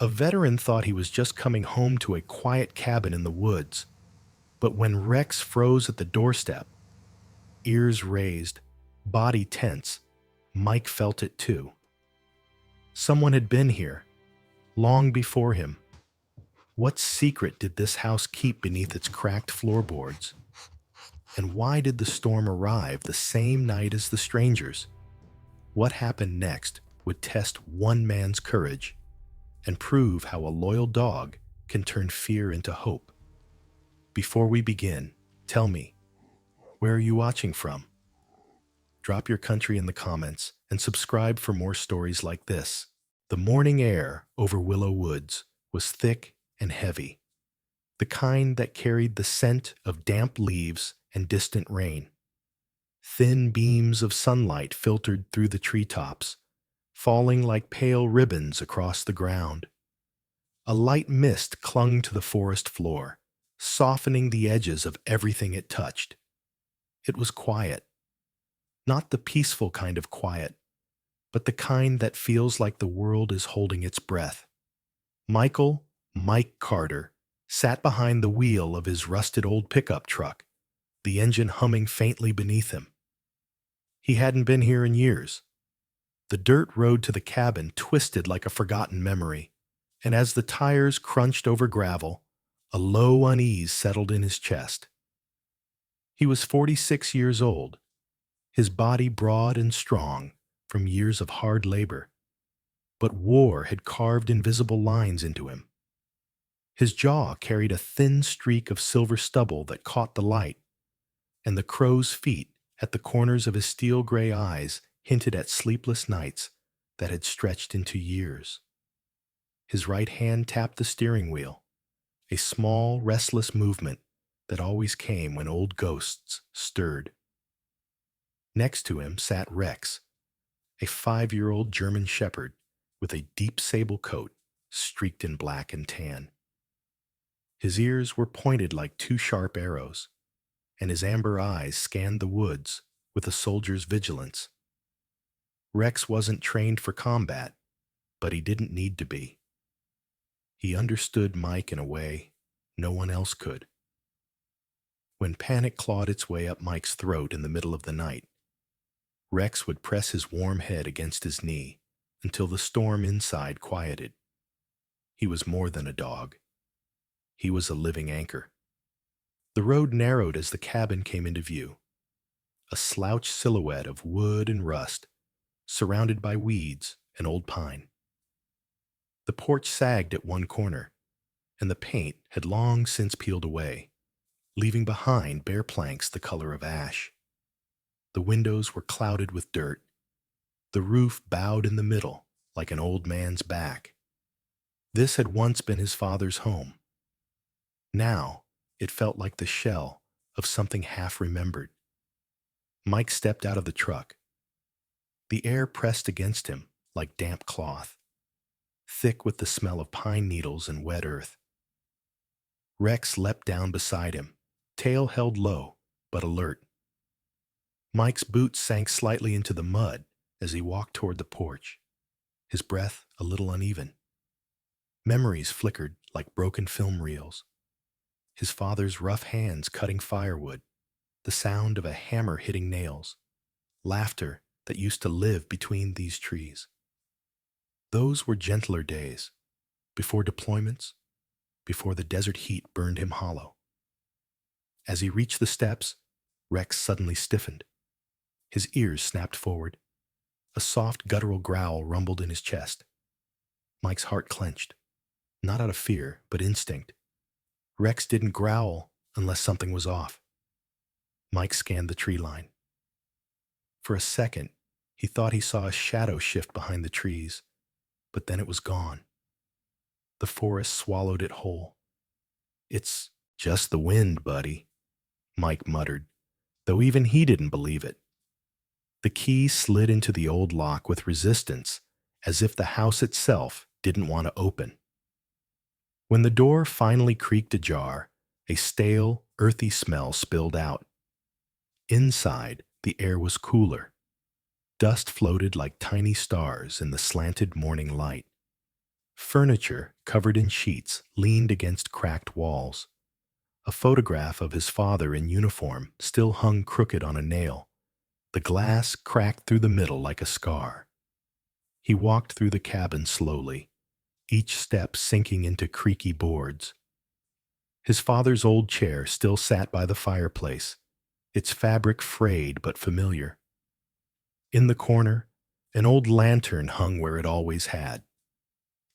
A veteran thought he was just coming home to a quiet cabin in the woods, but when Rex froze at the doorstep, ears raised, body tense, Mike felt it too. Someone had been here, long before him. What secret did this house keep beneath its cracked floorboards? And why did the storm arrive the same night as the strangers? What happened next would test one man's courage and prove how a loyal dog can turn fear into hope. Before we begin, tell me, where are you watching from? Drop your country in the comments and subscribe for more stories like this. The morning air over Willow Woods was thick and heavy, the kind that carried the scent of damp leaves and distant rain. Thin beams of sunlight filtered through the treetops, falling like pale ribbons across the ground. A light mist clung to the forest floor, softening the edges of everything it touched. It was quiet. Not the peaceful kind of quiet, but the kind that feels like the world is holding its breath. Mike Carter, sat behind the wheel of his rusted old pickup truck, the engine humming faintly beneath him. He hadn't been here in years. The dirt road to the cabin twisted like a forgotten memory, and as the tires crunched over gravel, a low unease settled in his chest. He was 46 years old, his body broad and strong from years of hard labor, but war had carved invisible lines into him. His jaw carried a thin streak of silver stubble that caught the light, and the crow's feet at the corners of his steel-gray eyes hinted at sleepless nights that had stretched into years. His right hand tapped the steering wheel, a small, restless movement that always came when old ghosts stirred. Next to him sat Rex, a 5-year-old German shepherd with a deep sable coat streaked in black and tan. His ears were pointed like two sharp arrows, and his amber eyes scanned the woods with a soldier's vigilance. Rex wasn't trained for combat, but he didn't need to be. He understood Mike in a way no one else could. When panic clawed its way up Mike's throat in the middle of the night, Rex would press his warm head against his knee until the storm inside quieted. He was more than a dog. He was a living anchor. The road narrowed as the cabin came into view, a slouched silhouette of wood and rust, surrounded by weeds and old pine. The porch sagged at one corner, and the paint had long since peeled away, leaving behind bare planks the color of ash. The windows were clouded with dirt. The roof bowed in the middle like an old man's back. This had once been his father's home. Now, it felt like the shell of something half-remembered. Mike stepped out of the truck. The air pressed against him like damp cloth, thick with the smell of pine needles and wet earth. Rex leapt down beside him, tail held low, but alert. Mike's boots sank slightly into the mud as he walked toward the porch, his breath a little uneven. Memories flickered like broken film reels. His father's rough hands cutting firewood, the sound of a hammer hitting nails, laughter that used to live between these trees. Those were gentler days, before deployments, before the desert heat burned him hollow. As he reached the steps, Rex suddenly stiffened. His ears snapped forward. A soft guttural growl rumbled in his chest. Mike's heart clenched, not out of fear, but instinct. Rex didn't growl unless something was off. Mike scanned the tree line. For a second, he thought he saw a shadow shift behind the trees, but then it was gone. The forest swallowed it whole. "It's just the wind, buddy," Mike muttered, though even he didn't believe it. The key slid into the old lock with resistance, as if the house itself didn't want to open. When the door finally creaked ajar, a stale, earthy smell spilled out. Inside, the air was cooler. Dust floated like tiny stars in the slanted morning light. Furniture, covered in sheets, leaned against cracked walls. A photograph of his father in uniform still hung crooked on a nail, the glass cracked through the middle like a scar. He walked through the cabin slowly, each step sinking into creaky boards. His father's old chair still sat by the fireplace, its fabric frayed but familiar. In the corner, an old lantern hung where it always had.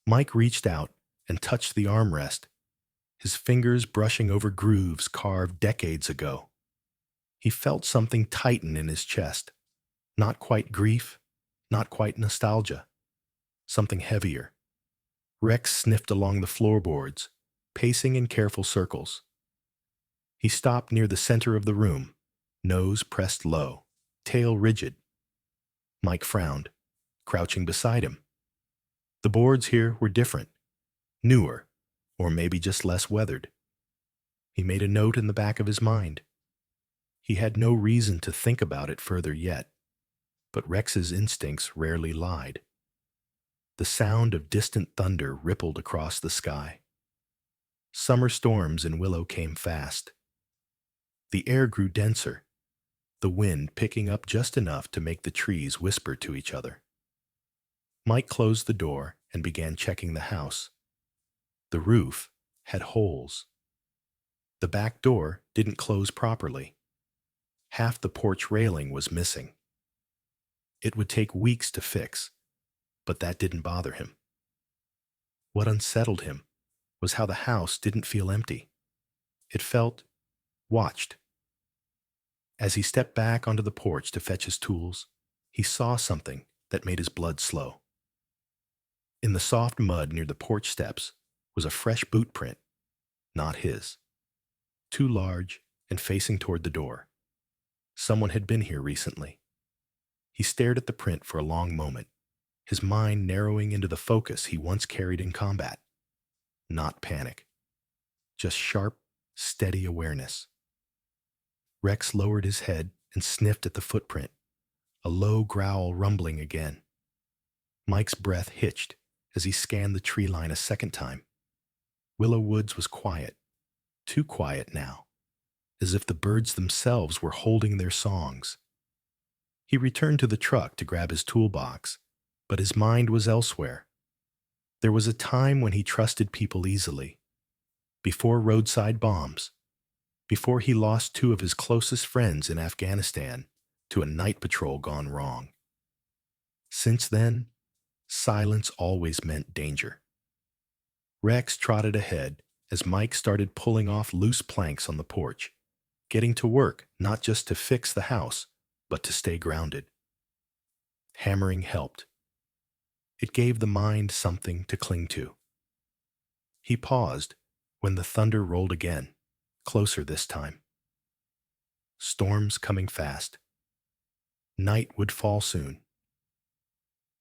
Mike reached out and touched the armrest, his fingers brushing over grooves carved decades ago. He felt something tighten in his chest. Not quite grief, not quite nostalgia. Something heavier. Rex sniffed along the floorboards, pacing in careful circles. He stopped near the center of the room, nose pressed low, tail rigid. Mike frowned, crouching beside him. The boards here were different, newer, or maybe just less weathered. He made a note in the back of his mind. He had no reason to think about it further yet, but Rex's instincts rarely lied. The sound of distant thunder rippled across the sky. Summer storms in Willow came fast. The air grew denser, the wind picking up just enough to make the trees whisper to each other. Mike closed the door and began checking the house. The roof had holes. The back door didn't close properly. Half the porch railing was missing. It would take weeks to fix, but that didn't bother him. What unsettled him was how the house didn't feel empty. It felt watched. As he stepped back onto the porch to fetch his tools, he saw something that made his blood slow. In the soft mud near the porch steps was a fresh boot print, not his. Too large and facing toward the door. Someone had been here recently. He stared at the print for a long moment, his mind narrowing into the focus he once carried in combat. Not panic. Just sharp, steady awareness. Rex lowered his head and sniffed at the footprint, a low growl rumbling again. Mike's breath hitched as he scanned the tree line a second time. Willow Woods was quiet, too quiet now, as if the birds themselves were holding their songs. He returned to the truck to grab his toolbox, but his mind was elsewhere. There was a time when he trusted people easily. Before roadside bombs, before he lost two of his closest friends in Afghanistan to a night patrol gone wrong. Since then, silence always meant danger. Rex trotted ahead as Mike started pulling off loose planks on the porch, getting to work not just to fix the house, but to stay grounded. Hammering helped. It gave the mind something to cling to. He paused when the thunder rolled again, closer this time. Storms coming fast. Night would fall soon.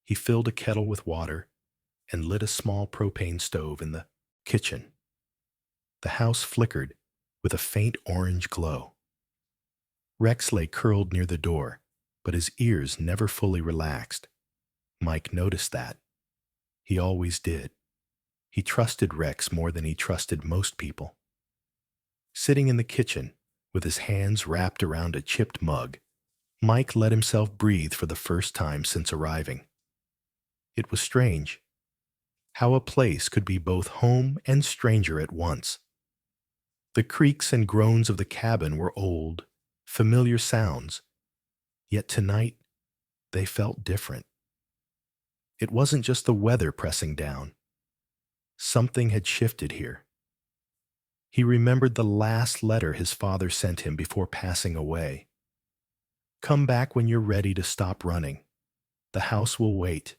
He filled a kettle with water and lit a small propane stove in the kitchen. The house flickered with a faint orange glow. Rex lay curled near the door, but his ears never fully relaxed. Mike noticed that. He always did. He trusted Rex more than he trusted most people. Sitting in the kitchen, with his hands wrapped around a chipped mug, Mike let himself breathe for the first time since arriving. It was strange. How a place could be both home and stranger at once. The creaks and groans of the cabin were old, familiar sounds, yet tonight they felt different. It wasn't just the weather pressing down. Something had shifted here. He remembered the last letter his father sent him before passing away. "Come back when you're ready to stop running. The house will wait."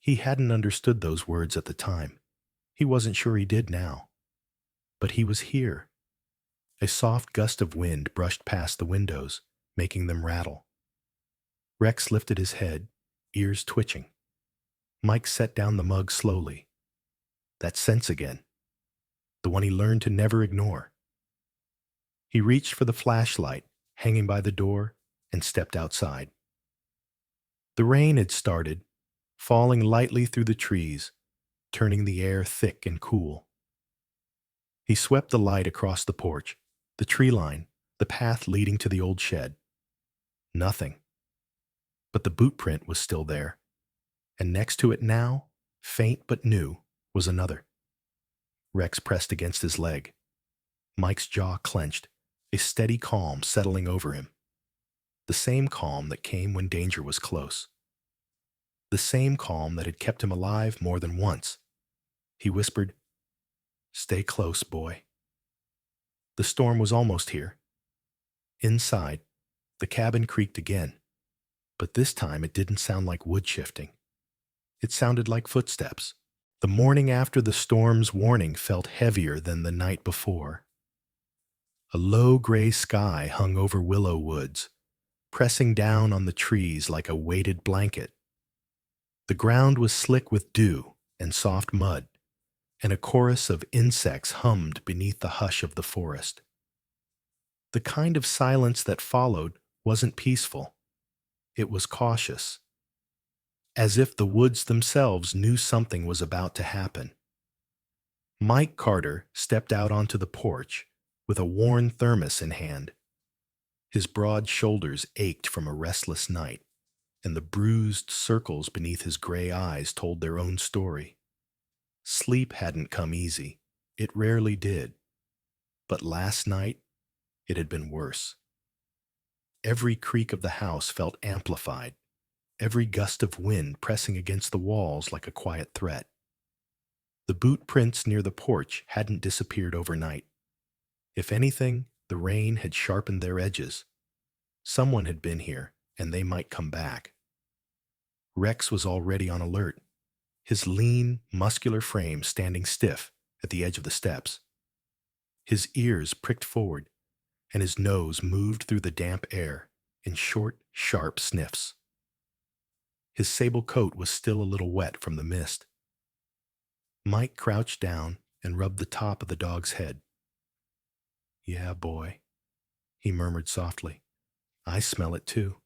He hadn't understood those words at the time. He wasn't sure he did now. But he was here. A soft gust of wind brushed past the windows, making them rattle. Rex lifted his head, ears twitching. Mike set down the mug slowly. That sense again. The one he learned to never ignore. He reached for the flashlight hanging by the door and stepped outside. The rain had started, falling lightly through the trees, turning the air thick and cool. He swept the light across the porch, the tree line, the path leading to the old shed. Nothing. But the boot print was still there, and next to it now, faint but new, was another. Rex pressed against his leg. Mike's jaw clenched, a steady calm settling over him. The same calm that came when danger was close. The same calm that had kept him alive more than once. He whispered, "Stay close, boy." The storm was almost here. Inside, the cabin creaked again, but this time it didn't sound like wood shifting. It sounded like footsteps. The morning after the storm's warning felt heavier than the night before. A low gray sky hung over Willow woods, pressing down on the trees like a weighted blanket. The ground was slick with dew and soft mud, and a chorus of insects hummed beneath the hush of the forest. The kind of silence that followed wasn't peaceful. It was cautious, as if the woods themselves knew something was about to happen. Mike Carter stepped out onto the porch with a worn thermos in hand. His broad shoulders ached from a restless night, and the bruised circles beneath his gray eyes told their own story. Sleep hadn't come easy. It rarely did. But last night, it had been worse. Every creak of the house felt amplified, every gust of wind pressing against the walls like a quiet threat. The boot prints near the porch hadn't disappeared overnight. If anything, the rain had sharpened their edges. Someone had been here, and they might come back. Rex was already on alert, his lean, muscular frame standing stiff at the edge of the steps. His ears pricked forward, and his nose moved through the damp air in short, sharp sniffs. His sable coat was still a little wet from the mist. Mike crouched down and rubbed the top of the dog's head. "Yeah, boy," he murmured softly. "I smell it too."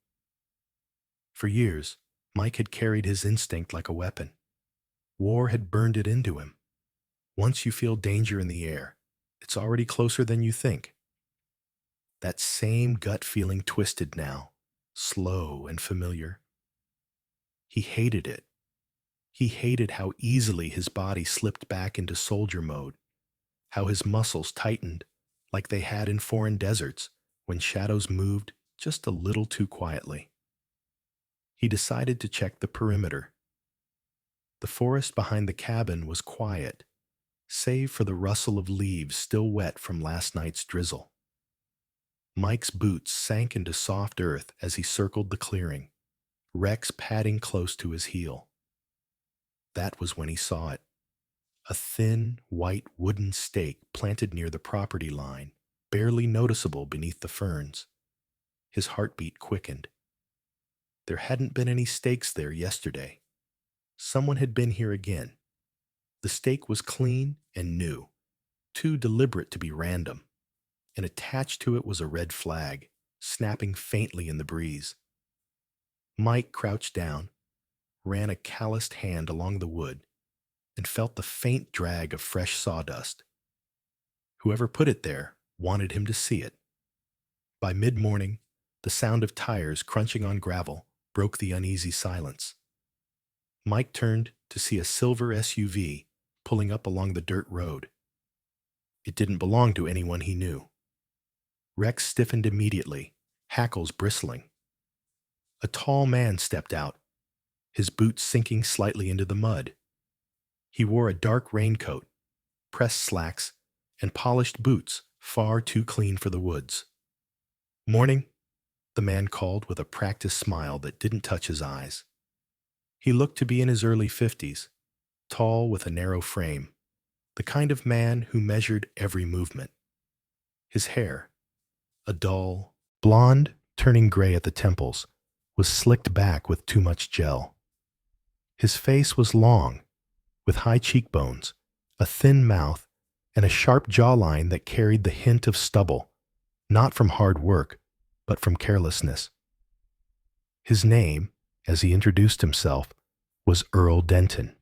For years, Mike had carried his instinct like a weapon. War had burned it into him. Once you feel danger in the air, it's already closer than you think. That same gut feeling twisted now, slow and familiar. He hated it. He hated how easily his body slipped back into soldier mode, how his muscles tightened like they had in foreign deserts when shadows moved just a little too quietly. He decided to check the perimeter. The forest behind the cabin was quiet, save for the rustle of leaves still wet from last night's drizzle. Mike's boots sank into soft earth as he circled the clearing, Rex padding close to his heel. That was when he saw it. A thin, white wooden stake planted near the property line, barely noticeable beneath the ferns. His heartbeat quickened. There hadn't been any stakes there yesterday. Someone had been here again. The stake was clean and new, too deliberate to be random, and attached to it was a red flag, snapping faintly in the breeze. Mike crouched down, ran a calloused hand along the wood, and felt the faint drag of fresh sawdust. Whoever put it there wanted him to see it. By mid-morning, the sound of tires crunching on gravel broke the uneasy silence. Mike turned to see a silver SUV pulling up along the dirt road. It didn't belong to anyone he knew. Rex stiffened immediately, hackles bristling. A tall man stepped out, his boots sinking slightly into the mud. He wore a dark raincoat, pressed slacks, and polished boots far too clean for the woods. "Morning," the man called with a practiced smile that didn't touch his eyes. He looked to be in his early 50s, tall with a narrow frame, the kind of man who measured every movement. His hair, a dull, blonde, turning gray at the temples, was slicked back with too much gel. His face was long, with high cheekbones, a thin mouth, and a sharp jawline that carried the hint of stubble, not from hard work, but from carelessness. His name, as he introduced himself, was Earl Denton.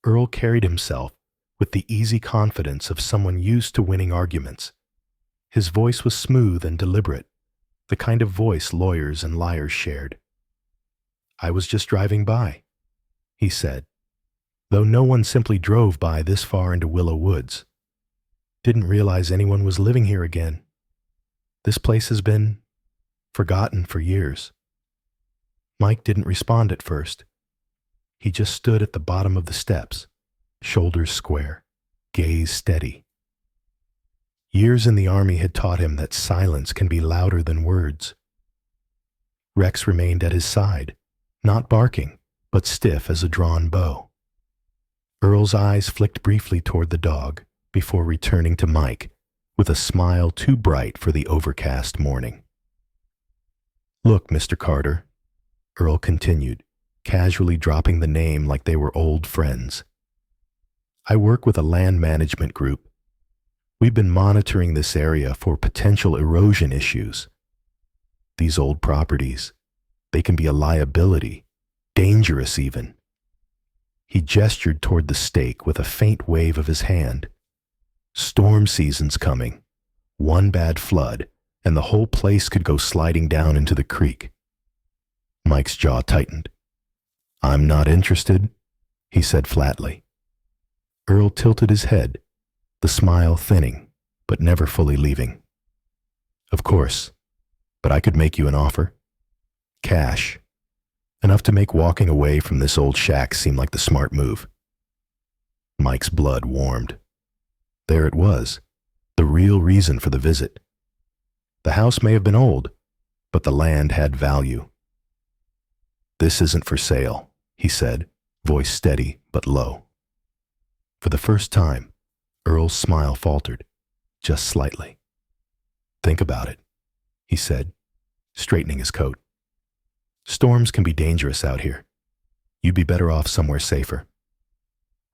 Earl carried himself with the easy confidence of someone used to winning arguments. His voice was smooth and deliberate, the kind of voice lawyers and liars shared. "I was just driving by," he said, though no one simply drove by this far into Willow Woods. "Didn't realize anyone was living here again. This place has been forgotten for years." Mike didn't respond at first. He just stood at the bottom of the steps, shoulders square, gaze steady. Years in the army had taught him that silence can be louder than words. Rex remained at his side, not barking, but stiff as a drawn bow. Earl's eyes flicked briefly toward the dog before returning to Mike with a smile too bright for the overcast morning. "Look, Mr. Carter," Earl continued, casually dropping the name like they were old friends. "I work with a land management group. We've been monitoring this area for potential erosion issues. These old properties, they can be a liability, dangerous even." He gestured toward the stake with a faint wave of his hand. "Storm season's coming. One bad flood, and the whole place could go sliding down into the creek." Mike's jaw tightened. "I'm not interested," he said flatly. Earl tilted his head, the smile thinning, but never fully leaving. "Of course, but I could make you an offer. Cash. Enough to make walking away from this old shack seem like the smart move." Mike's blood warmed. There it was, the real reason for the visit. The house may have been old, but the land had value. "This isn't for sale," he said, voice steady but low. For the first time, Earl's smile faltered, just slightly. "Think about it," he said, straightening his coat. "Storms can be dangerous out here. You'd be better off somewhere safer."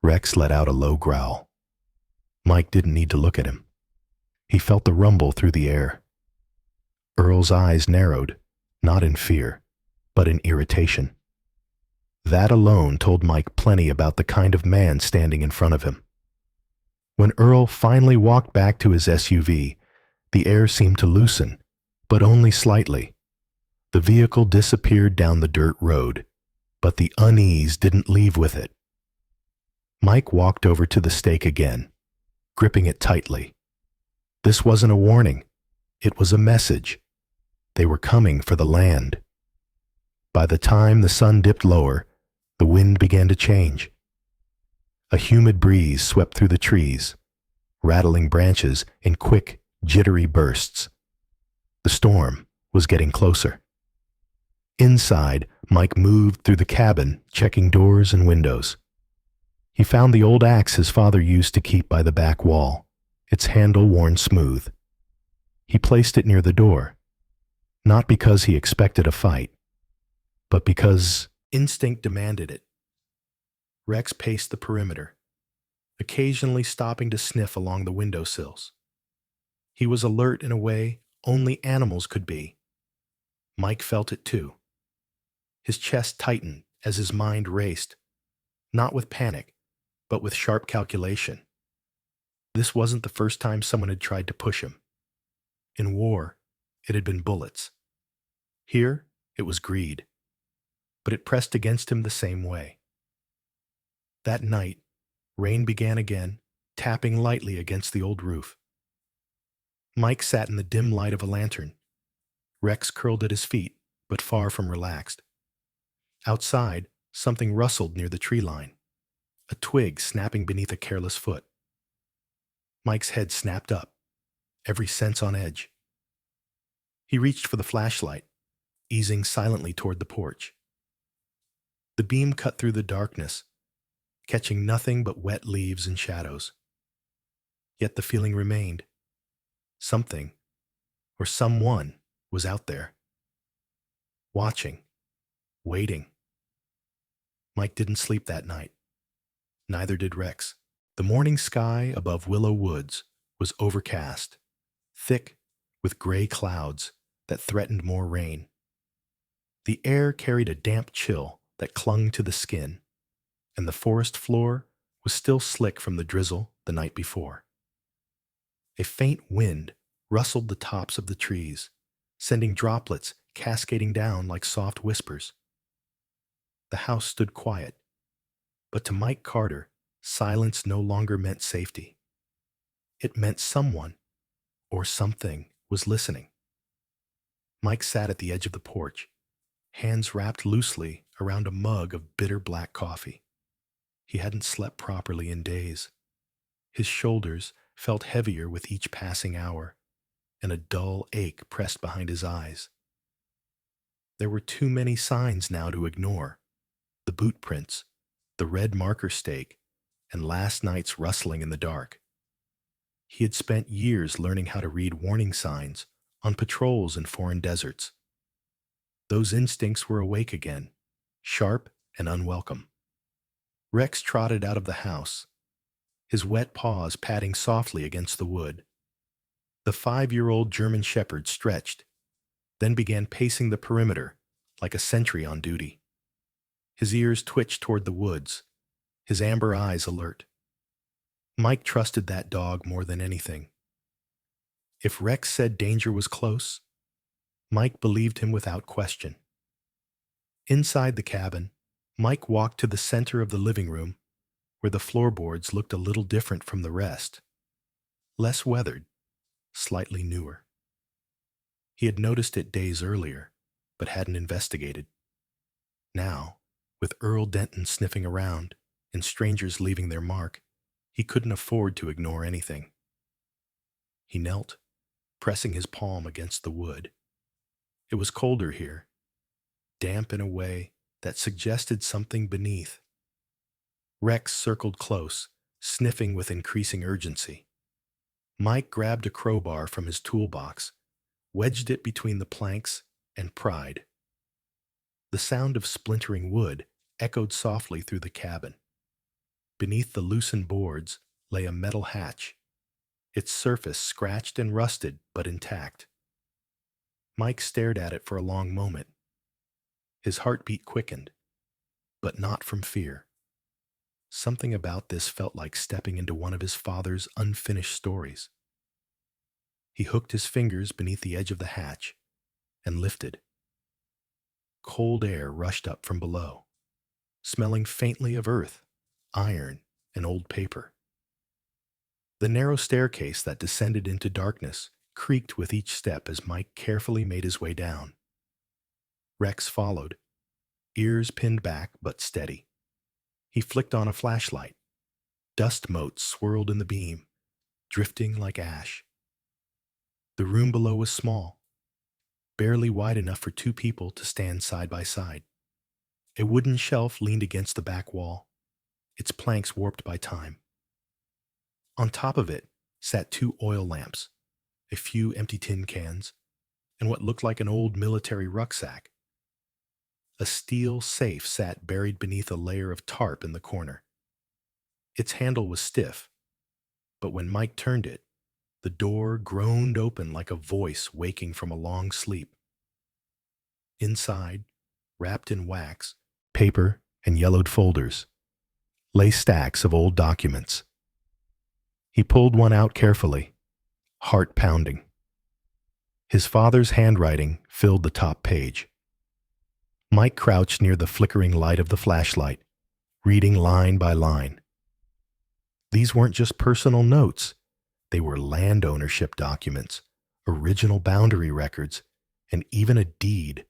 Rex let out a low growl. Mike didn't need to look at him. He felt the rumble through the air. Earl's eyes narrowed, not in fear, but in irritation. That alone told Mike plenty about the kind of man standing in front of him. When Earl finally walked back to his SUV, the air seemed to loosen, but only slightly. The vehicle disappeared down the dirt road, but the unease didn't leave with it. Mike walked over to the stake again, gripping it tightly. This wasn't a warning. It was a message. They were coming for the land. By the time the sun dipped lower, the wind began to change. A humid breeze swept through the trees, rattling branches in quick, jittery bursts. The storm was getting closer. Inside, Mike moved through the cabin, checking doors and windows. He found the old axe his father used to keep by the back wall, its handle worn smooth. He placed it near the door, not because he expected a fight, but because instinct demanded it. Rex paced the perimeter, occasionally stopping to sniff along the windowsills. He was alert in a way only animals could be. Mike felt it too. His chest tightened as his mind raced, not with panic, but with sharp calculation. This wasn't the first time someone had tried to push him. In war, it had been bullets. Here, it was greed. But it pressed against him the same way. That night, rain began again, tapping lightly against the old roof. Mike sat in the dim light of a lantern. Rex curled at his feet, but far from relaxed. Outside, something rustled near the tree line, a twig snapping beneath a careless foot. Mike's head snapped up, every sense on edge. He reached for the flashlight, easing silently toward the porch. The beam cut through the darkness, catching nothing but wet leaves and shadows. Yet the feeling remained. Something, or someone, was out there. Watching, waiting. Mike didn't sleep that night. Neither did Rex. The morning sky above Willow Woods was overcast, thick with gray clouds that threatened more rain. The air carried a damp chill that clung to the skin, and the forest floor was still slick from the drizzle the night before. A faint wind rustled the tops of the trees, sending droplets cascading down like soft whispers. The house stood quiet, but to Mike Carter, silence no longer meant safety. It meant someone, or something, was listening. Mike sat at the edge of the porch, hands wrapped loosely around a mug of bitter black coffee. He hadn't slept properly in days. His shoulders felt heavier with each passing hour, and a dull ache pressed behind his eyes. There were too many signs now to ignore. The boot prints, the red marker stake, and last night's rustling in the dark. He had spent years learning how to read warning signs on patrols in foreign deserts. Those instincts were awake again, sharp and unwelcome. Rex trotted out of the house, his wet paws patting softly against the wood. The 5-year-old German shepherd stretched, then began pacing the perimeter like a sentry on duty. His ears twitched toward the woods, his amber eyes alert. Mike trusted that dog more than anything. If Rex said danger was close, Mike believed him without question. Inside the cabin, Mike walked to the center of the living room, where the floorboards looked a little different from the rest. Less weathered, slightly newer. He had noticed it days earlier, but hadn't investigated. Now, with Earl Denton sniffing around and strangers leaving their mark, he couldn't afford to ignore anything. He knelt, pressing his palm against the wood. It was colder here, damp in a way that suggested something beneath. Rex circled close, sniffing with increasing urgency. Mike grabbed a crowbar from his toolbox, wedged it between the planks, and pried. The sound of splintering wood echoed softly through the cabin. Beneath the loosened boards lay a metal hatch, its surface scratched and rusted but intact. Mike stared at it for a long moment. His heartbeat quickened, but not from fear. Something about this felt like stepping into one of his father's unfinished stories. He hooked his fingers beneath the edge of the hatch and lifted. Cold air rushed up from below, smelling faintly of earth, iron, and old paper. The narrow staircase that descended into darkness creaked with each step as Mike carefully made his way down. Rex followed, ears pinned back but steady. He flicked on a flashlight. Dust motes swirled in the beam, drifting like ash. The room below was small, barely wide enough for 2 people to stand side by side. A wooden shelf leaned against the back wall, its planks warped by time. On top of it sat 2 oil lamps, a few empty tin cans, and what looked like an old military rucksack. A steel safe sat buried beneath a layer of tarp in the corner. Its handle was stiff, but when Mike turned it, the door groaned open like a voice waking from a long sleep. Inside, wrapped in wax, paper, and yellowed folders, lay stacks of old documents. He pulled one out carefully, heart pounding. His father's handwriting filled the top page. Mike crouched near the flickering light of the flashlight, reading line by line. These weren't just personal notes. They were land ownership documents, original boundary records, and even a deed.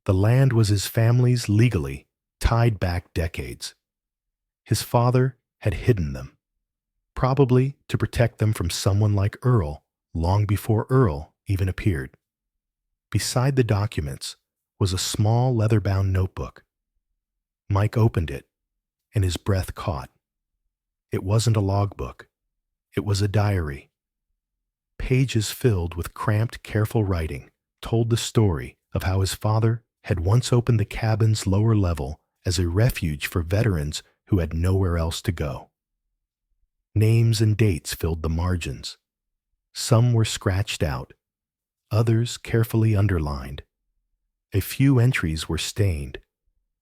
The land was his family's legally, tied back decades. His father had hidden them, probably to protect them from someone like Earl, long before Earl even appeared. Beside the documents was a small leather-bound notebook. Mike opened it, and his breath caught. It wasn't a logbook. It was a diary. Pages filled with cramped, careful writing told the story of how his father had once opened the cabin's lower level as a refuge for veterans who had nowhere else to go. Names and dates filled the margins. Some were scratched out, others carefully underlined. A few entries were stained,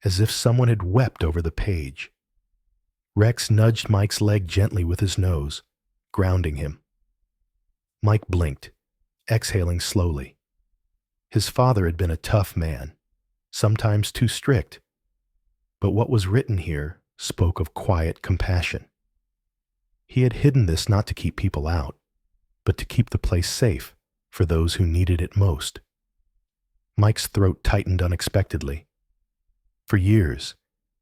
as if someone had wept over the page. Rex nudged Mike's leg gently with his nose, grounding him. Mike blinked, exhaling slowly. His father had been a tough man, sometimes too strict, but what was written here spoke of quiet compassion. He had hidden this not to keep people out, but to keep the place safe for those who needed it most. Mike's throat tightened unexpectedly. For years,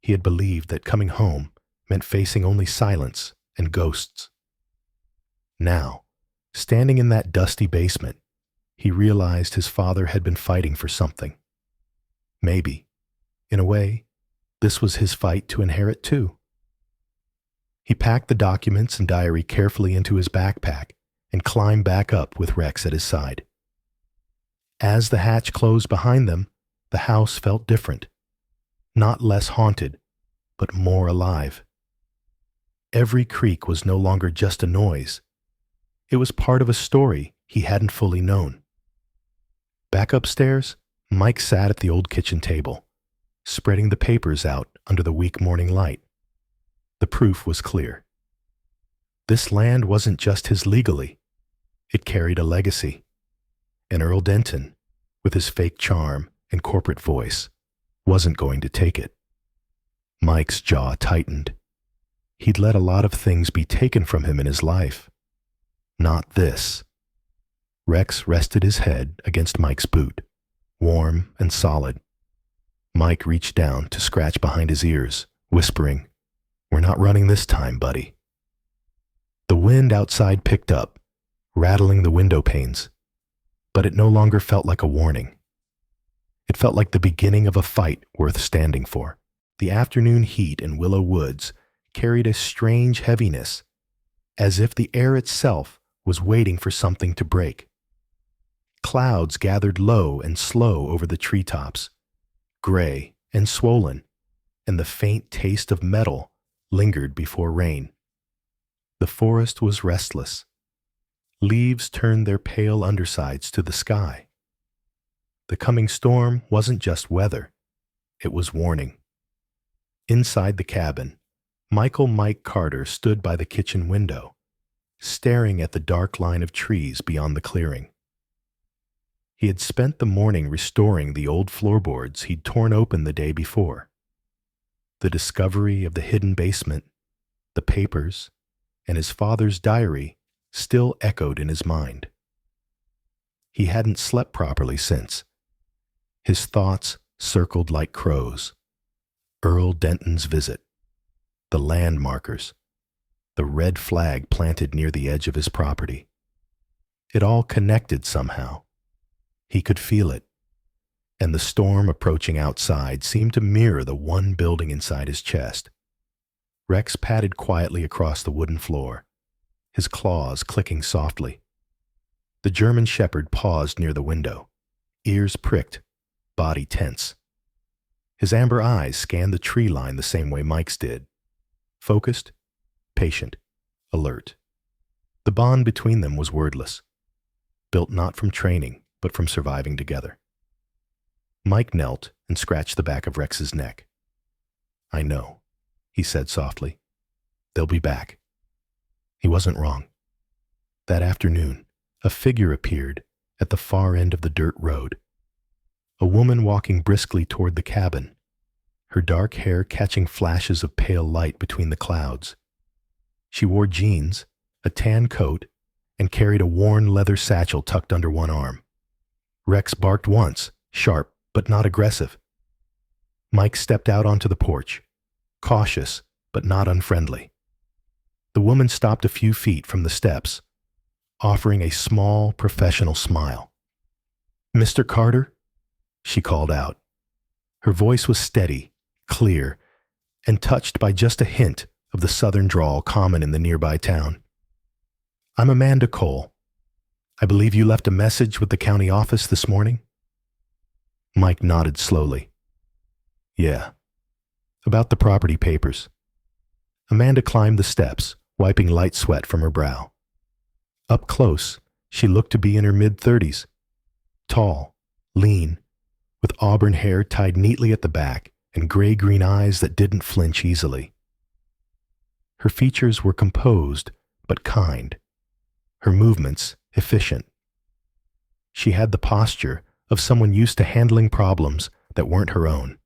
he had believed that coming home meant facing only silence and ghosts. Now, standing in that dusty basement, he realized his father had been fighting for something. Maybe, in a way, this was his fight to inherit too. He packed the documents and diary carefully into his backpack and climbed back up with Rex at his side. As the hatch closed behind them, the house felt different. Not less haunted, but more alive. Every creak was no longer just a noise. It was part of a story he hadn't fully known. Back upstairs, Mike sat at the old kitchen table, spreading the papers out under the weak morning light. The proof was clear. This land wasn't just his legally. It carried a legacy. And Earl Denton, with his fake charm and corporate voice, wasn't going to take it. Mike's jaw tightened. He'd let a lot of things be taken from him in his life. Not this. Rex rested his head against Mike's boot, warm and solid. Mike reached down to scratch behind his ears, whispering, "We're not running this time, buddy." The wind outside picked up, rattling the window panes, but it no longer felt like a warning. It felt like the beginning of a fight worth standing for. The afternoon heat in Willow Woods carried a strange heaviness, as if the air itself was waiting for something to break. Clouds gathered low and slow over the treetops, gray and swollen, and the faint taste of metal lingered before rain. The forest was restless. Leaves turned their pale undersides to the sky. The coming storm wasn't just weather, it was warning. Inside the cabin, Mike Carter stood by the kitchen window, staring at the dark line of trees beyond the clearing. He had spent the morning restoring the old floorboards he'd torn open the day before. The discovery of the hidden basement, the papers, and his father's diary still echoed in his mind. He hadn't slept properly since. His thoughts circled like crows. Earl Denton's visit, the land markers, the red flag planted near the edge of his property. It all connected somehow. He could feel it, and the storm approaching outside seemed to mirror the one building inside his chest. Rex padded quietly across the wooden floor, his claws clicking softly. The German shepherd paused near the window, ears pricked, body tense. His amber eyes scanned the tree line the same way Mike's did. Focused, patient, alert. The bond between them was wordless, built not from training, but from surviving together. Mike knelt and scratched the back of Rex's neck. "I know," he said softly. "They'll be back." He wasn't wrong. That afternoon, a figure appeared at the far end of the dirt road. A woman walking briskly toward the cabin, her dark hair catching flashes of pale light between the clouds. She wore jeans, a tan coat, and carried a worn leather satchel tucked under one arm. Rex barked once, sharp but not aggressive. Mike stepped out onto the porch, cautious but not unfriendly. The woman stopped a few feet from the steps, offering a small, professional smile. "Mr. Carter?" she called out. Her voice was steady, clear, and touched by just a hint of the southern drawl common in the nearby town. "I'm Amanda Cole. I believe you left a message with the county office this morning?" Mike nodded slowly. "Yeah. About the property papers." Amanda climbed the steps, wiping light sweat from her brow. Up close, she looked to be in her mid-30s. Tall, lean, with auburn hair tied neatly at the back and gray-green eyes that didn't flinch easily. Her features were composed but kind, her movements efficient. She had the posture of someone used to handling problems that weren't her own,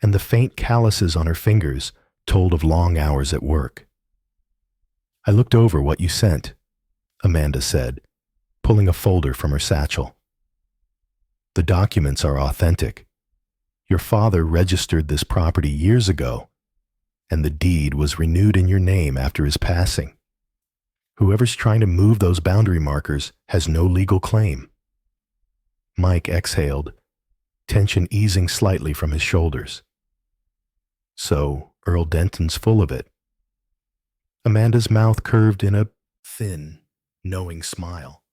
and the faint calluses on her fingers told of long hours at work. "I looked over what you sent," Amanda said, pulling a folder from her satchel. "The documents are authentic. Your father registered this property years ago, and the deed was renewed in your name after his passing. Whoever's trying to move those boundary markers has no legal claim." Mike exhaled, tension easing slightly from his shoulders. "So Earl Denton's full of it." Amanda's mouth curved in a thin, knowing smile.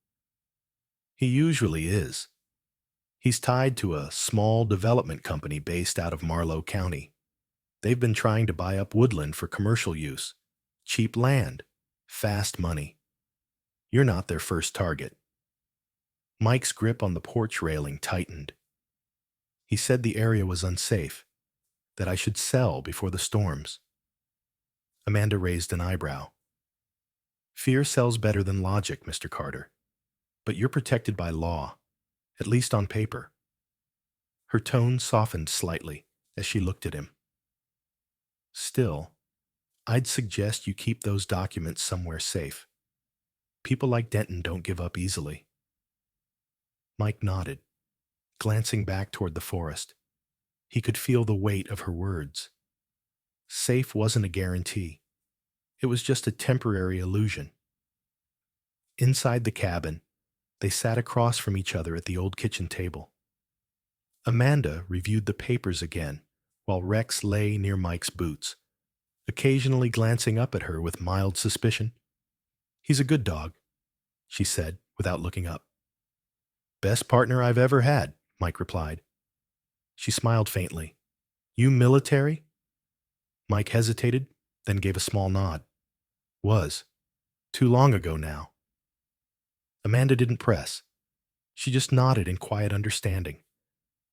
"He usually is. He's tied to a small development company based out of Marlowe County. They've been trying to buy up woodland for commercial use. Cheap land, fast money. You're not their first target." Mike's grip on the porch railing tightened. "He said the area was unsafe, that I should sell before the storms." Amanda raised an eyebrow. "Fear sells better than logic, Mr. Carter. But you're protected by law, at least on paper." Her tone softened slightly as she looked at him. "Still, I'd suggest you keep those documents somewhere safe. People like Denton don't give up easily." Mike nodded, glancing back toward the forest. He could feel the weight of her words. Safe wasn't a guarantee. It was just a temporary illusion. Inside the cabin, they sat across from each other at the old kitchen table. Amanda reviewed the papers again, while Rex lay near Mike's boots, occasionally glancing up at her with mild suspicion. "He's a good dog," she said, without looking up. "Best partner I've ever had," Mike replied. She smiled faintly. "You military?" Mike hesitated, then gave a small nod. "Was. Too long ago now." Amanda didn't press. She just nodded in quiet understanding,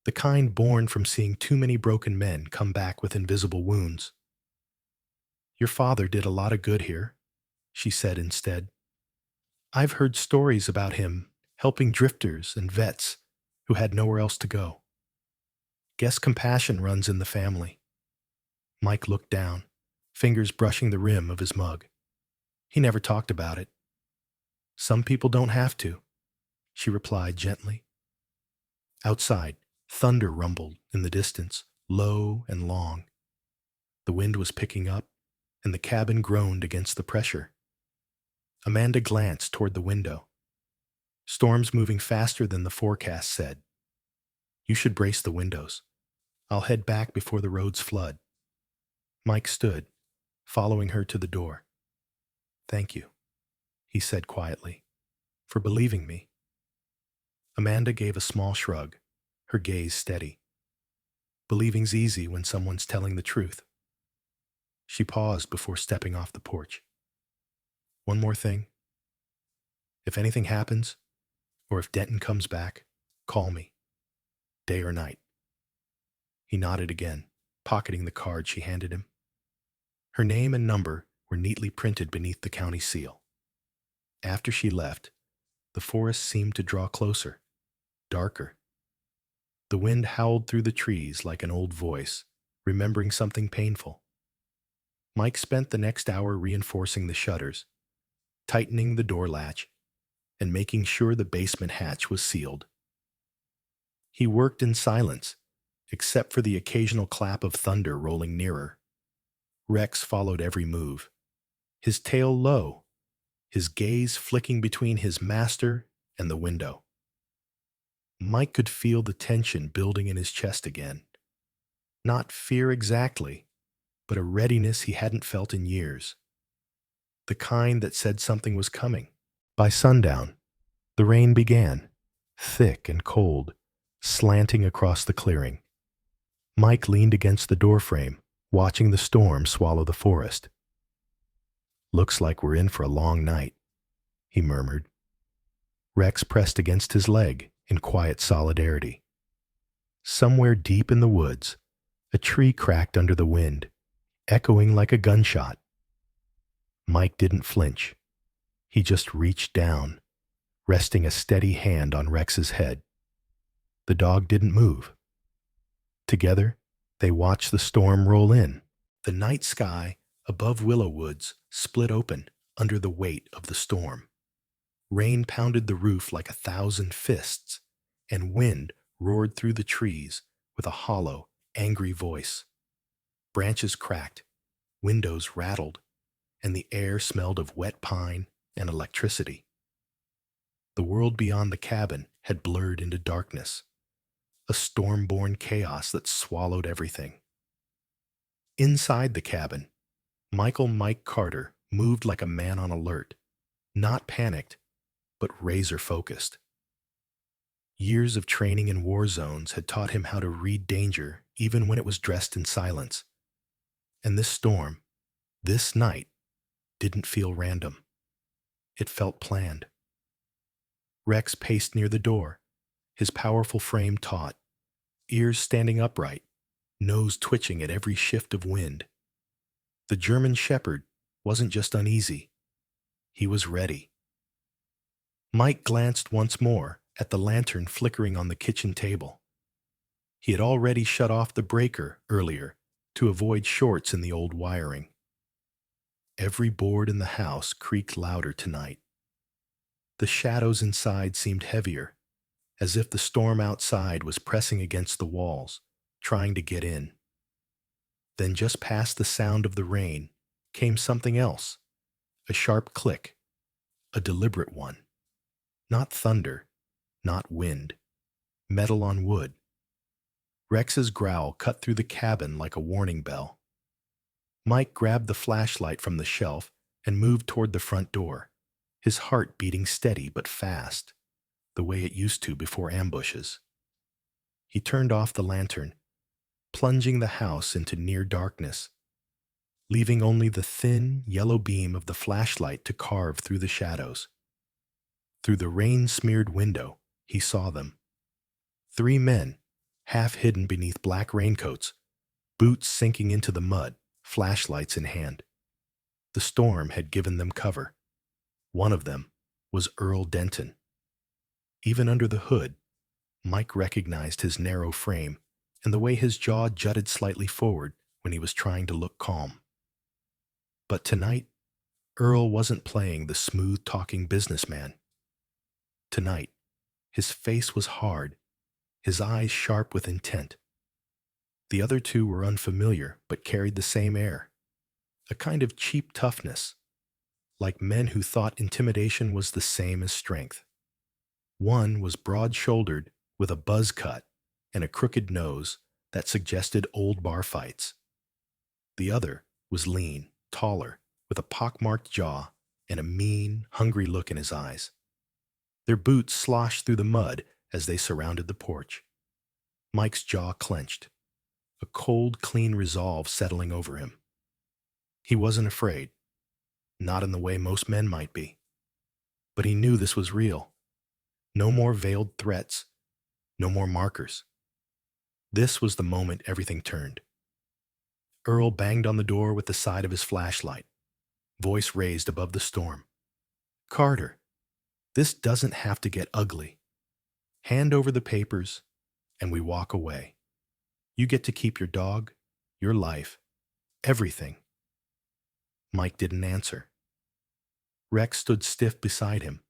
the kind born from seeing too many broken men come back with invisible wounds. "Your father did a lot of good here," she said instead. "I've heard stories about him helping drifters and vets who had nowhere else to go. Guess compassion runs in the family." Mike looked down, fingers brushing the rim of his mug. "He never talked about it." "Some people don't have to," she replied gently. Outside, thunder rumbled in the distance, low and long. The wind was picking up, and the cabin groaned against the pressure. Amanda glanced toward the window. Storms moving faster than the forecast said. "You should brace the windows. I'll head back before the roads flood." Mike stood, following her to the door. "Thank you," he said quietly, "for believing me." Amanda gave a small shrug, her gaze steady. Believing's easy when someone's telling the truth. She paused before stepping off the porch. "One more thing. If anything happens, or if Denton comes back, call me, day or night." He nodded again, pocketing the card she handed him. Her name and number were neatly printed beneath the county seal. After she left, the forest seemed to draw closer, darker. The wind howled through the trees like an old voice, remembering something painful. Mike spent the next hour reinforcing the shutters, tightening the door latch, and making sure the basement hatch was sealed. He worked in silence, except for the occasional clap of thunder rolling nearer. Rex followed every move, his tail low, his gaze flicking between his master and the window. Mike could feel the tension building in his chest again. Not fear exactly, but a readiness he hadn't felt in years. The kind that said something was coming. By sundown, the rain began, thick and cold, slanting across the clearing. Mike leaned against the doorframe, watching the storm swallow the forest. "Looks like we're in for a long night," he murmured. Rex pressed against his leg in quiet solidarity. Somewhere deep in the woods, a tree cracked under the wind, echoing like a gunshot. Mike didn't flinch. He just reached down, resting a steady hand on Rex's head. The dog didn't move. Together, they watched the storm roll in. The night sky above Willow Woods split open under the weight of the storm. Rain pounded the roof like 1,000 fists, and wind roared through the trees with a hollow, angry voice. Branches cracked, windows rattled, and the air smelled of wet pine and electricity. The world beyond the cabin had blurred into darkness, a storm-born chaos that swallowed everything. Inside the cabin, Mike Carter moved like a man on alert, not panicked, but razor-focused. Years of training in war zones had taught him how to read danger even when it was dressed in silence. And this storm, this night, didn't feel random. It felt planned. Rex paced near the door, his powerful frame taut, ears standing upright, nose twitching at every shift of wind. The German shepherd wasn't just uneasy. He was ready. Mike glanced once more at the lantern flickering on the kitchen table. He had already shut off the breaker earlier to avoid shorts in the old wiring. Every board in the house creaked louder tonight. The shadows inside seemed heavier, as if the storm outside was pressing against the walls, trying to get in. Then just past the sound of the rain came something else, a sharp click, a deliberate one. Not thunder, not wind, metal on wood. Rex's growl cut through the cabin like a warning bell. Mike grabbed the flashlight from the shelf and moved toward the front door, his heart beating steady but fast, the way it used to before ambushes. He turned off the lantern, plunging the house into near darkness, leaving only the thin, yellow beam of the flashlight to carve through the shadows. Through the rain-smeared window, he saw them. 3 men, half hidden beneath black raincoats, boots sinking into the mud, flashlights in hand. The storm had given them cover. One of them was Earl Denton. Even under the hood, Mike recognized his narrow frame and the way his jaw jutted slightly forward when he was trying to look calm. But tonight, Earl wasn't playing the smooth-talking businessman. Tonight, his face was hard, his eyes sharp with intent. The other 2 were unfamiliar but carried the same air, a kind of cheap toughness, like men who thought intimidation was the same as strength. One was broad-shouldered with a buzz cut and a crooked nose that suggested old bar fights. The other was lean, taller, with a pockmarked jaw and a mean, hungry look in his eyes. Their boots sloshed through the mud as they surrounded the porch. Mike's jaw clenched, a cold, clean resolve settling over him. He wasn't afraid, not in the way most men might be. But he knew this was real. No more veiled threats, no more markers. This was the moment everything turned. Earl banged on the door with the side of his flashlight, voice raised above the storm. "Carter, this doesn't have to get ugly. Hand over the papers, and we walk away. You get to keep your dog, your life, everything." Mike didn't answer. Rex stood stiff beside him,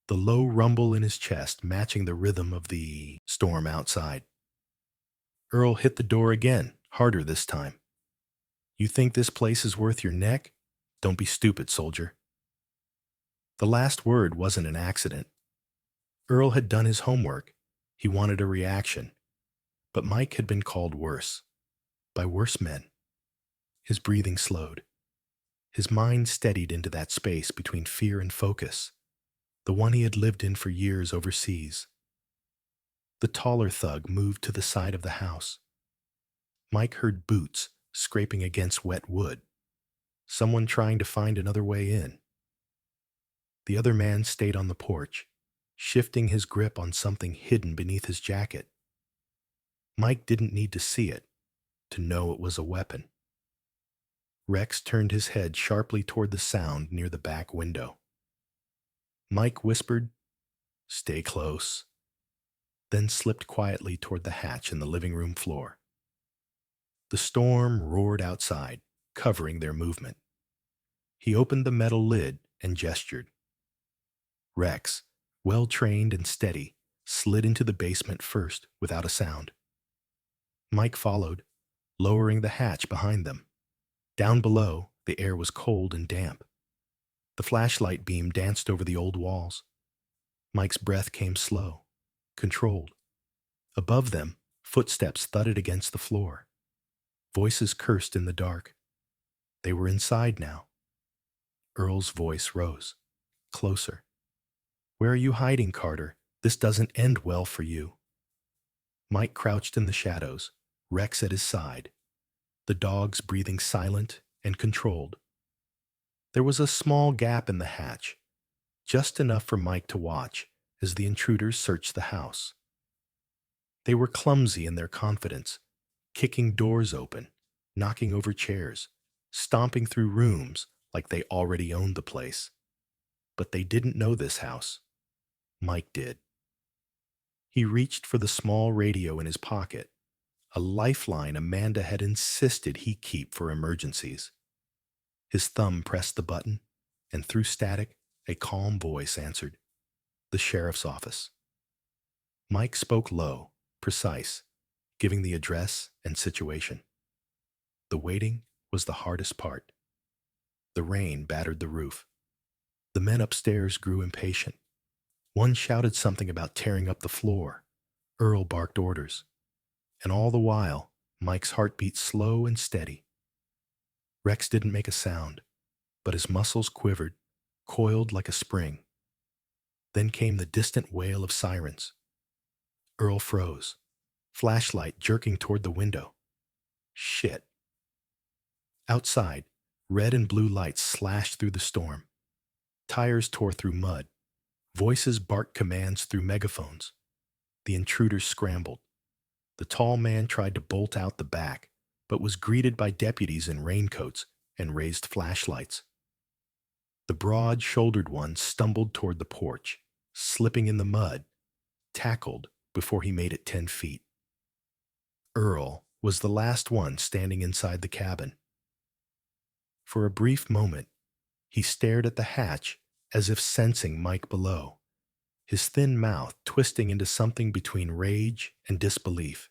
the low rumble in his chest matching the rhythm of the storm outside. Earl hit the door again, harder this time. "You think this place is worth your neck? Don't be stupid, soldier." The last word wasn't an accident. Earl had done his homework. He wanted a reaction. But Mike had been called worse, by worse men. His breathing slowed. His mind steadied into that space between fear and focus, the one he had lived in for years overseas. The taller thug moved to the side of the house. Mike heard boots scraping against wet wood, someone trying to find another way in. The other man stayed on the porch, shifting his grip on something hidden beneath his jacket. Mike didn't need to see it to know it was a weapon. Rex turned his head sharply toward the sound near the back window. Mike whispered, "Stay close," then slipped quietly toward the hatch in the living room floor. The storm roared outside, covering their movement. He opened the metal lid and gestured. Rex, well trained and steady, slid into the basement first without a sound. Mike followed, lowering the hatch behind them. Down below, the air was cold and damp. The flashlight beam danced over the old walls. Mike's breath came slow, controlled. Above them, footsteps thudded against the floor. Voices cursed in the dark. They were inside now. Earl's voice rose, closer. "Where are you hiding, Carter? This doesn't end well for you." Mike crouched in the shadows, Rex at his side, the dogs breathing silent and controlled. There was a small gap in the hatch, just enough for Mike to watch as the intruders searched the house. They were clumsy in their confidence, kicking doors open, knocking over chairs, stomping through rooms like they already owned the place. But they didn't know this house. Mike did. He reached for the small radio in his pocket, a lifeline Amanda had insisted he keep for emergencies. His thumb pressed the button, and through static, a calm voice answered. The sheriff's office. Mike spoke low, precise, giving the address and situation. The waiting was the hardest part. The rain battered the roof. The men upstairs grew impatient. One shouted something about tearing up the floor. Earl barked orders. And all the while, Mike's heart beat slow and steady. Rex didn't make a sound, but his muscles quivered, coiled like a spring. Then came the distant wail of sirens. Earl froze, flashlight jerking toward the window. Shit. Outside, red and blue lights slashed through the storm. Tires tore through mud. Voices barked commands through megaphones. The intruders scrambled. The tall man tried to bolt out the back, but was greeted by deputies in raincoats and raised flashlights. The broad-shouldered one stumbled toward the porch, slipping in the mud, tackled before he made it 10 feet. Earl was the last one standing inside the cabin. For a brief moment, he stared at the hatch as if sensing Mike below, his thin mouth twisting into something between rage and disbelief.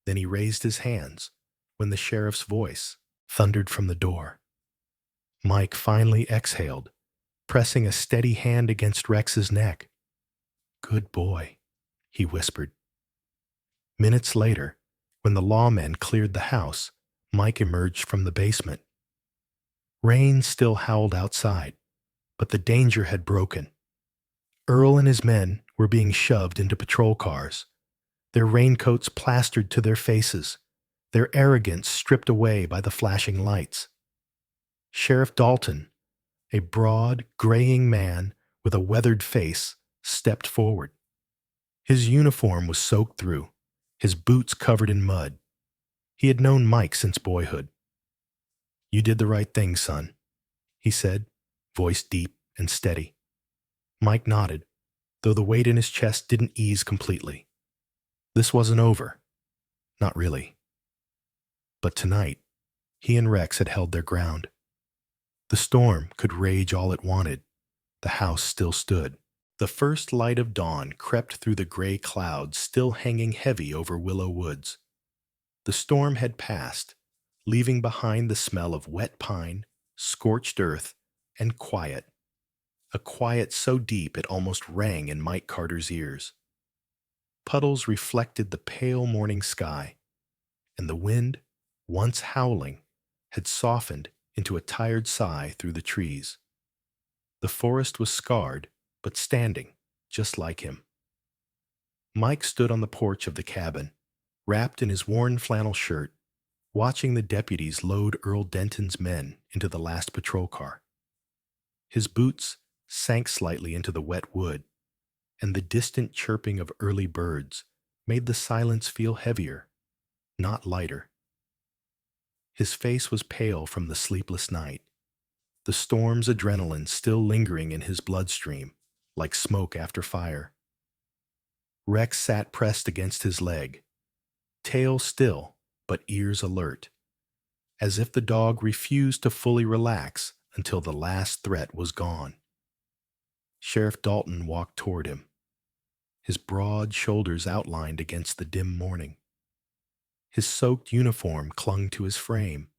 Then he raised his hands when the sheriff's voice thundered from the door. Mike finally exhaled, pressing a steady hand against Rex's neck. "Good boy," he whispered. Minutes later, when the lawmen cleared the house, Mike emerged from the basement. Rain still howled outside, but the danger had broken. Earl and his men were being shoved into patrol cars, their raincoats plastered to their faces, their arrogance stripped away by the flashing lights. Sheriff Dalton, a broad, graying man with a weathered face, stepped forward. His uniform was soaked through, his boots covered in mud. He had known Mike since boyhood. "You did the right thing, son," he said, voice deep and steady. Mike nodded, though the weight in his chest didn't ease completely. This wasn't over. Not really. But tonight, he and Rex had held their ground. The storm could rage all it wanted. The house still stood. The first light of dawn crept through the gray clouds still hanging heavy over Willow Woods. The storm had passed, leaving behind the smell of wet pine, scorched earth, and quiet. A quiet so deep it almost rang in Mike Carter's ears. Puddles reflected the pale morning sky, and the wind, once howling, had softened into a tired sigh through the trees. The forest was scarred, but standing, just like him. Mike stood on the porch of the cabin, wrapped in his worn flannel shirt, watching the deputies load Earl Denton's men into the last patrol car. His boots sank slightly into the wet wood, and the distant chirping of early birds made the silence feel heavier, not lighter. His face was pale from the sleepless night, the storm's adrenaline still lingering in his bloodstream, like smoke after fire. Rex sat pressed against his leg, tail still, but ears alert, as if the dog refused to fully relax until the last threat was gone. Sheriff Dalton walked toward him, his broad shoulders outlined against the dim morning. His soaked uniform clung to his frame,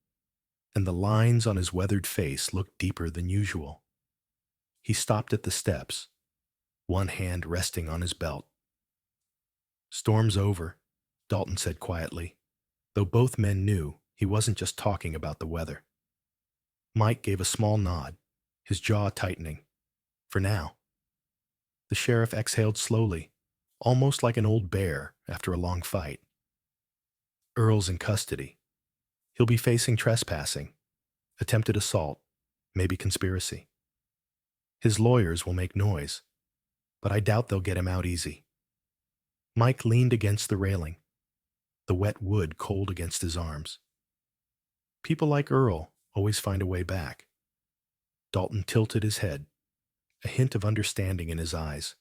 and the lines on his weathered face looked deeper than usual. He stopped at the steps, one hand resting on his belt. "Storm's over," Dalton said quietly, though both men knew he wasn't just talking about the weather. Mike gave a small nod, his jaw tightening. "For now." The sheriff exhaled slowly, almost like an old bear after a long fight. "Earl's in custody. He'll be facing trespassing, attempted assault, maybe conspiracy. His lawyers will make noise, but I doubt they'll get him out easy." Mike leaned against the railing, the wet wood cold against his arms. "People like Earl always find a way back." Dalton tilted his head, a hint of understanding in his eyes.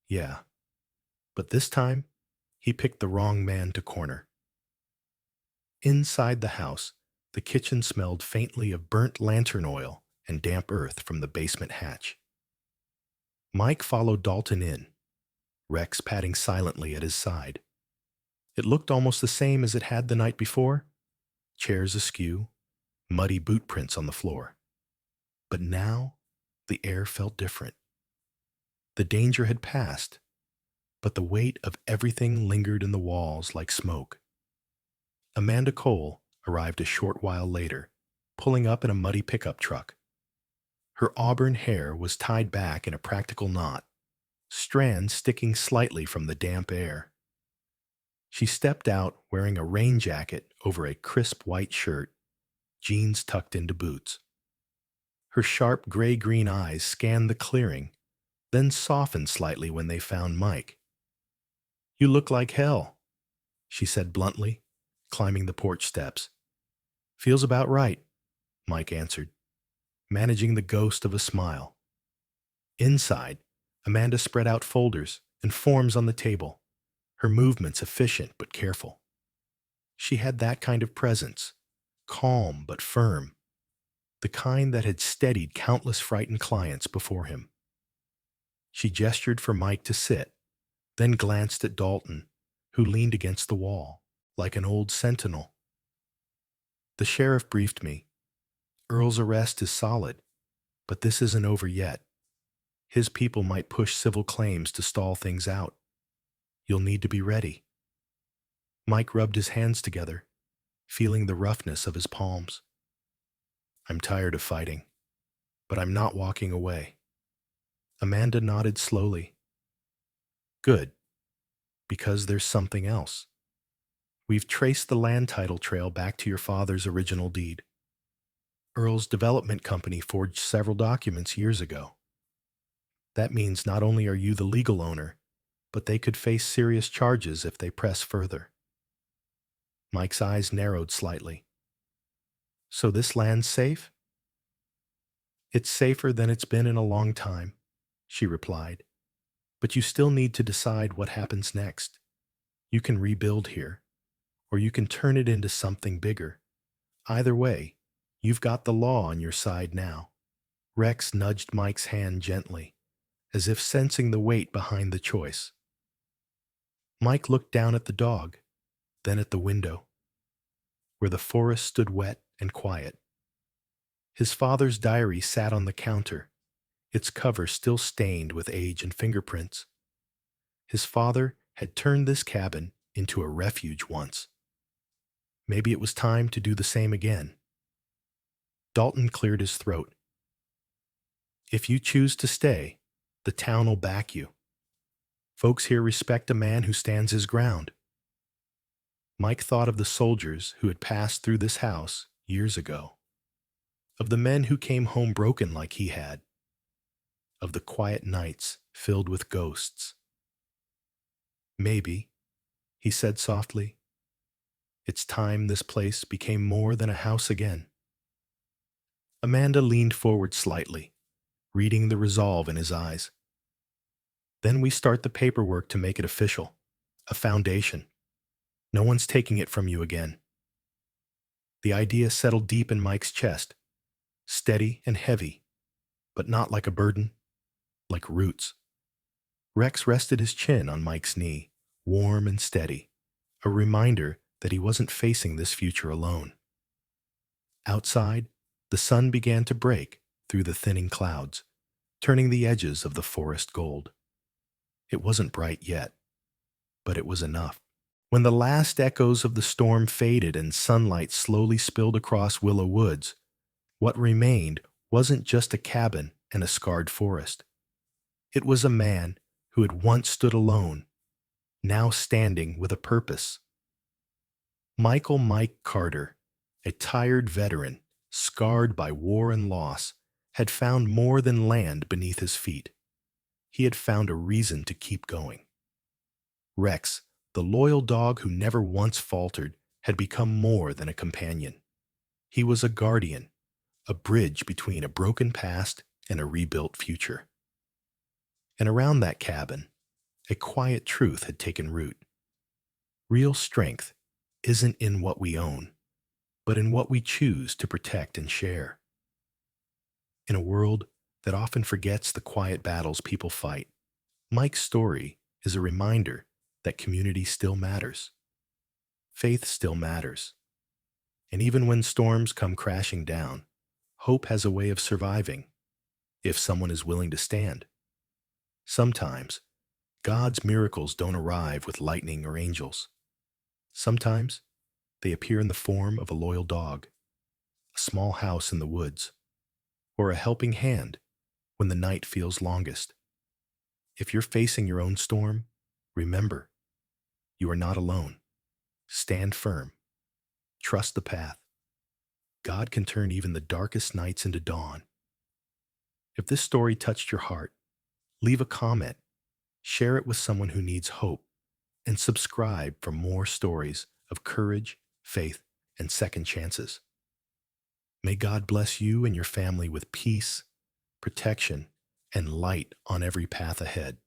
"Yeah, but this time, he picked the wrong man to corner." Inside the house, the kitchen smelled faintly of burnt lantern oil and damp earth from the basement hatch. Mike followed Dalton in, Rex padding silently at his side. It looked almost the same as it had the night before, chairs askew, muddy boot prints on the floor. But now, the air felt different. The danger had passed, but the weight of everything lingered in the walls like smoke. Amanda Cole arrived a short while later, pulling up in a muddy pickup truck. Her auburn hair was tied back in a practical knot, strands sticking slightly from the damp air. She stepped out wearing a rain jacket over a crisp white shirt, jeans tucked into boots. Her sharp gray-green eyes scanned the clearing, then softened slightly when they found Mike. "You look like hell," she said bluntly, climbing the porch steps. "Feels about right," Mike answered, managing the ghost of a smile. Inside, Amanda spread out folders and forms on the table, her movements efficient but careful. She had that kind of presence, calm but firm, the kind that had steadied countless frightened clients before him. She gestured for Mike to sit, then glanced at Dalton, who leaned against the wall, like an old sentinel. "The sheriff briefed me. Earl's arrest is solid, but this isn't over yet. His people might push civil claims to stall things out. You'll need to be ready." Mike rubbed his hands together, feeling the roughness of his palms. "I'm tired of fighting, but I'm not walking away." Amanda nodded slowly. "Good, because there's something else. We've traced the land title trail back to your father's original deed. Earl's development company forged several documents years ago. That means not only are you the legal owner, but they could face serious charges if they press further." Mike's eyes narrowed slightly. "So this land's safe?" "It's safer than it's been in a long time," she replied. "But you still need to decide what happens next. You can rebuild here, or you can turn it into something bigger. Either way, you've got the law on your side now." Rex nudged Mike's hand gently, as if sensing the weight behind the choice. Mike looked down at the dog, then at the window, where the forest stood wet and quiet. His father's diary sat on the counter, its cover still stained with age and fingerprints. His father had turned this cabin into a refuge once. Maybe it was time to do the same again. Dalton cleared his throat. "If you choose to stay, the town will back you. Folks here respect a man who stands his ground." Mike thought of the soldiers who had passed through this house years ago, of the men who came home broken like he had, of the quiet nights filled with ghosts. "Maybe," he said softly, It's time this place became more than a house again. Amanda leaned forward slightly, reading the resolve in his eyes. Then we start the paperwork to make it official. A foundation. No one's taking it from you again. The idea settled deep in Mike's chest, steady and heavy, but not like a burden, like roots. Rex rested his chin on Mike's knee, warm and steady, a reminder that he wasn't facing this future alone. Outside, the sun began to break through the thinning clouds, turning the edges of the forest gold. It wasn't bright yet, but it was enough. When the last echoes of the storm faded and sunlight slowly spilled across Willow Woods, what remained wasn't just a cabin and a scarred forest. It was a man who had once stood alone, now standing with a purpose. Michael Mike Carter, a tired veteran, scarred by war and loss, had found more than land beneath his feet. He had found a reason to keep going. Rex, the loyal dog who never once faltered, had become more than a companion. He was a guardian, a bridge between a broken past and a rebuilt future. And around that cabin, a quiet truth had taken root. Real strength isn't in what we own, but in what we choose to protect and share. In a world that often forgets the quiet battles people fight, Mike's story is a reminder that community still matters. Faith still matters. And even when storms come crashing down, hope has a way of surviving if someone is willing to stand. Sometimes, God's miracles don't arrive with lightning or angels. Sometimes, they appear in the form of a loyal dog, a small house in the woods, or a helping hand when the night feels longest. If you're facing your own storm, remember, you are not alone. Stand firm. Trust the path. God can turn even the darkest nights into dawn. If this story touched your heart, leave a comment, share it with someone who needs hope, and subscribe for more stories of courage, faith, and second chances. May God bless you and your family with peace, protection, and light on every path ahead.